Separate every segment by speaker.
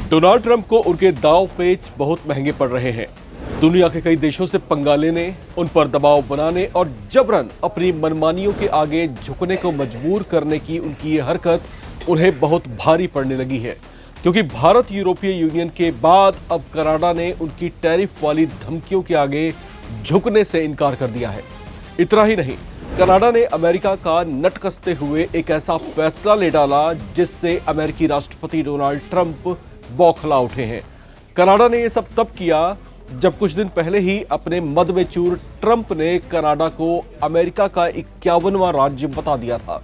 Speaker 1: Donald Trump को उनके दांव पेच बहुत महंगे पड़ रहे हैं। दुनिया के कई देशों से पंगा लेने, उन पर दबाव बनाने और जबरन अपनी मनमानियों के आगे झुकने को मजबूर करने की उनकी ये हरकत उन्हें बहुत भारी पड़ने लगी है, क्योंकि भारत यूरोपीय यूनियन के बाद अब कनाडा ने उनकी टैरिफ वाली धमकियों के आगे झुकने से इनकार कर दिया है। इतना ही नहीं, कनाडा ने अमेरिका का नट कसते हुए एक ऐसा फैसला ले डाला जिससे अमेरिकी राष्ट्रपति डोनाल्ड ट्रंप बौखला उठे हैं। कनाडा ने यह सब तब किया जब कुछ दिन पहले ही अपने मद में चूर ट्रंप ने कनाडा को अमेरिका का 51वां राज्य बता दिया था।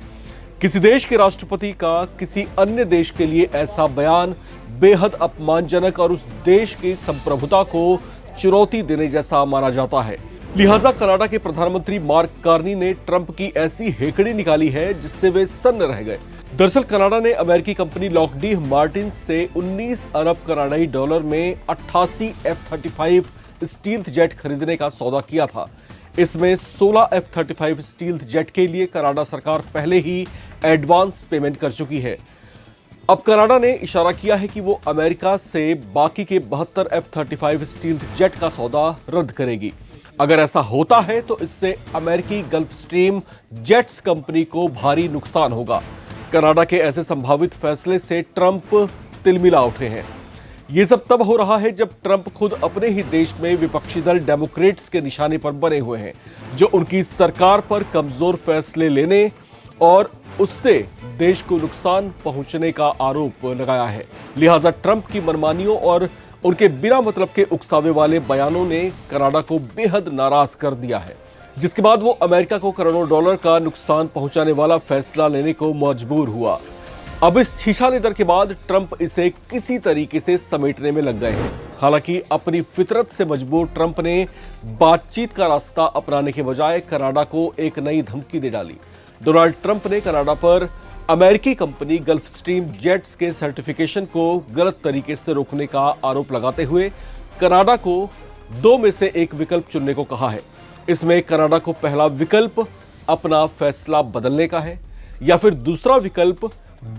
Speaker 1: किसी देश के राष्ट्रपति का किसी अन्य देश के लिए ऐसा बयान बेहद अपमानजनक और उस देश की संप्रभुता को चुनौती देने जैसा माना जाता है। लिहाजा कनाडा के प्रधानमंत्री मार्क कार्नी ने ट्रंप की ऐसी हेकड़ी निकाली है जिससे वे सन्न रह गए। दरअसल कनाडा ने अमेरिकी कंपनी लॉकहीड मार्टिन से 19 अरब कनाडाई डॉलर में 88 F-35 स्टील्थ जेट खरीदने का सौदा किया था। इसमें 16 F-35 स्टील्थ जेट के लिए कनाडा सरकार पहले ही एडवांस पेमेंट कर चुकी है। अब कनाडा ने इशारा किया है कि वो अमेरिका से बाकी के 72 F-35 स्टील्थ जेट का सौदा रद्द करेगी। अगर ऐसा होता है तो इससे अमेरिकी गल्फ स्ट्रीम जेट्स कंपनी को भारी नुकसान होगा। कनाडा के ऐसे संभावित फैसले से ट्रंप तिलमिला उठे हैं। यह सब तब हो रहा है जब ट्रंप खुद अपने ही देश में विपक्षी दल डेमोक्रेट्स के निशाने पर बने हुए हैं, जो उनकी सरकार पर कमजोर फैसले लेने और उससे देश को नुकसान पहुंचने का आरोप लगाया है। लिहाजा ट्रंप की मनमानियों और उनके बिना मतलब के उकसावे वाले बयानों ने कनाडा को बेहद नाराज कर दिया है, जिसके बाद वो अमेरिका को करोड़ों डॉलर का नुकसान पहुंचाने वाला फैसला लेने को मजबूर हुआ। अब इस छीछालेदर के बाद ट्रंप इसे किसी तरीके से समेटने में लग गए हैं। हालांकि अपनी फितरत से मजबूर ट्रंप ने बातचीत का रास्ता अपनाने के बजाय कनाडा को एक नई धमकी दे डाली। डोनाल्ड ट्रंप ने कनाडा पर अमेरिकी कंपनी गल्फ स्ट्रीम जेट्स के सर्टिफिकेशन को गलत तरीके से रोकने का आरोप लगाते हुए कनाडा को 2 में से एक विकल्प चुनने को कहा है। इसमें कनाडा को पहला विकल्प अपना फैसला बदलने का है या फिर दूसरा विकल्प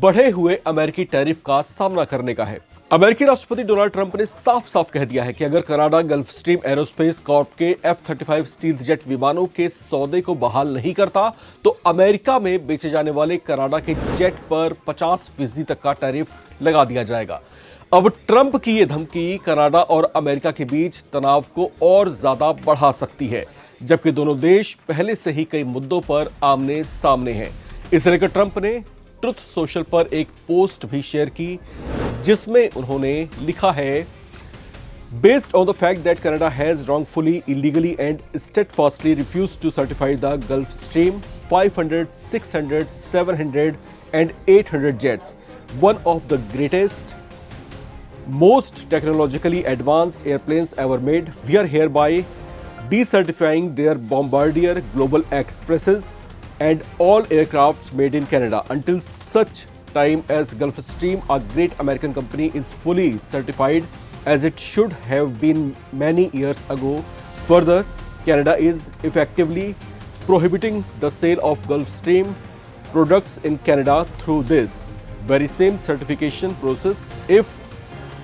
Speaker 1: बढ़े हुए अमेरिकी टैरिफ का सामना करने का है। अमेरिकी राष्ट्रपति डोनाल्ड ट्रंप ने साफ साफ कह दिया है कि अगर Canada gulf stream aerospace Corp के F-35 स्टील्थ जेट विमानों के सौदे को बहाल नहीं करता तो अमेरिका में बेचे जाने वाले कनाडा के जेट पर 50% तक का टैरिफ लगा दिया जाएगा। अब ट्रंप की यह धमकी कनाडा और अमेरिका के बीच तनाव को और ज्यादा बढ़ा सकती है, जबकि दोनों देश पहले से ही कई मुद्दों पर आमने सामने हैं। इसे लेकर ट्रंप ने ट्रुथ सोशल पर एक पोस्ट भी शेयर की जिसमें उन्होंने लिखा है, based on the fact that Canada has wrongfully, illegally and steadfastly refused to certify the Gulf Stream 500, 600, 700 and 800 jets, one of the greatest, most technologically advanced airplanes ever made, we are hereby decertifying their Bombardier Global Expresses and all aircrafts made in Canada until such time as Gulfstream, a great American company, is fully certified as it should have been many years ago. Further, Canada is effectively prohibiting the sale of Gulfstream products in Canada through this very same certification process. If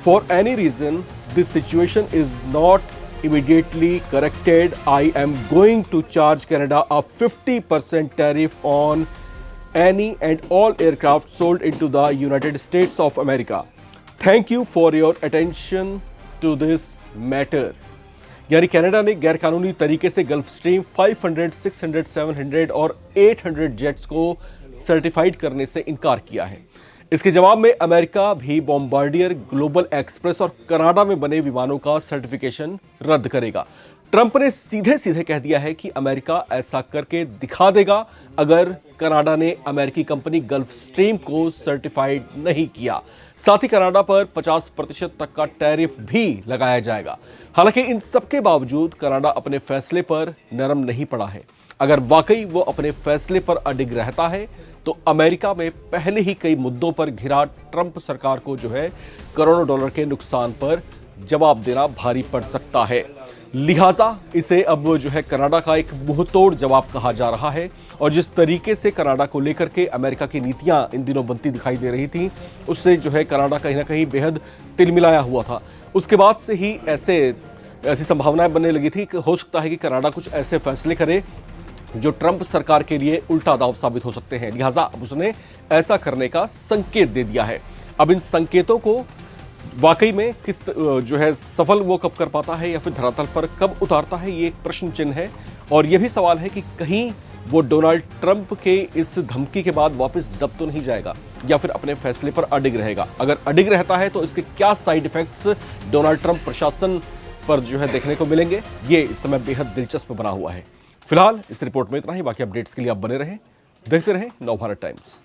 Speaker 1: for any reason this situation is not immediately corrected, I am going to charge Canada a 50% tariff on any and all aircraft sold into the United States of America. Thank you for your attention to this matter. यानी Canada ने गैरकानूनी तरीके से gulf stream 500, 600, 700 और 800 jets को certified करने से इनकार किया है। इसके जवाब में अमेरिका भी बॉम्बार्डियर, ग्लोबल एक्सप्रेस और कनाडा में बने विमानों का सर्टिफिकेशन रद्द करेगा। ट्रंप ने सीधे सीधे कह दिया है कि अमेरिका ऐसा करके दिखा देगा अगर कनाडा ने अमेरिकी कंपनी गल्फ स्ट्रीम को सर्टिफाइड नहीं किया। साथ ही कनाडा पर 50% तक का टैरिफ भी लगाया जाएगा। हालांकि इन सबके बावजूद कनाडा अपने फैसले पर नरम नहीं पड़ा है। अगर वाकई वो अपने फैसले पर अडिग रहता है तो अमेरिका में पहले ही कई मुद्दों पर घिरा ट्रंप सरकार को जो है करोड़ों डॉलर के नुकसान पर जवाब देना भारी पड़ सकता है। लिहाजा इसे अब जो है कनाडा का एक मुंहतोड़ जवाब कहा जा रहा है। और जिस तरीके से कनाडा को लेकर के अमेरिका की नीतियां इन दिनों बनती दिखाई दे रही थी, उससे जो है कनाडा कहीं ना कहीं बेहद तिलमिलाया हुआ था। उसके बाद से ही ऐसी संभावनाएं बनने लगी थी कि हो सकता है कि कनाडा कुछ ऐसे फैसले करे जो ट्रंप सरकार के लिए उल्टा दांव साबित हो सकते हैं। लिहाजा अब उसने ऐसा करने का संकेत दे दिया है। अब इन संकेतों को वाकई में जो है सफल वो कब कर पाता है या फिर धरातल पर कब उतारता है, ये एक प्रश्न चिन्ह है। और यह भी सवाल है कि कहीं वो डोनाल्ड ट्रंप के इस धमकी के बाद वापस दब तो नहीं जाएगा या फिर अपने फैसले पर अडिग रहेगा। अगर अडिग रहता है तो इसके क्या साइड इफेक्ट्स डोनाल्ड ट्रंप प्रशासन पर जो है देखने को मिलेंगे, ये इस समय बेहद दिलचस्प बना हुआ है। फिलहाल इस रिपोर्ट में इतना ही। बाकी अपडेट्स के लिए आप बने रहें, देखते रहें नवभारत टाइम्स।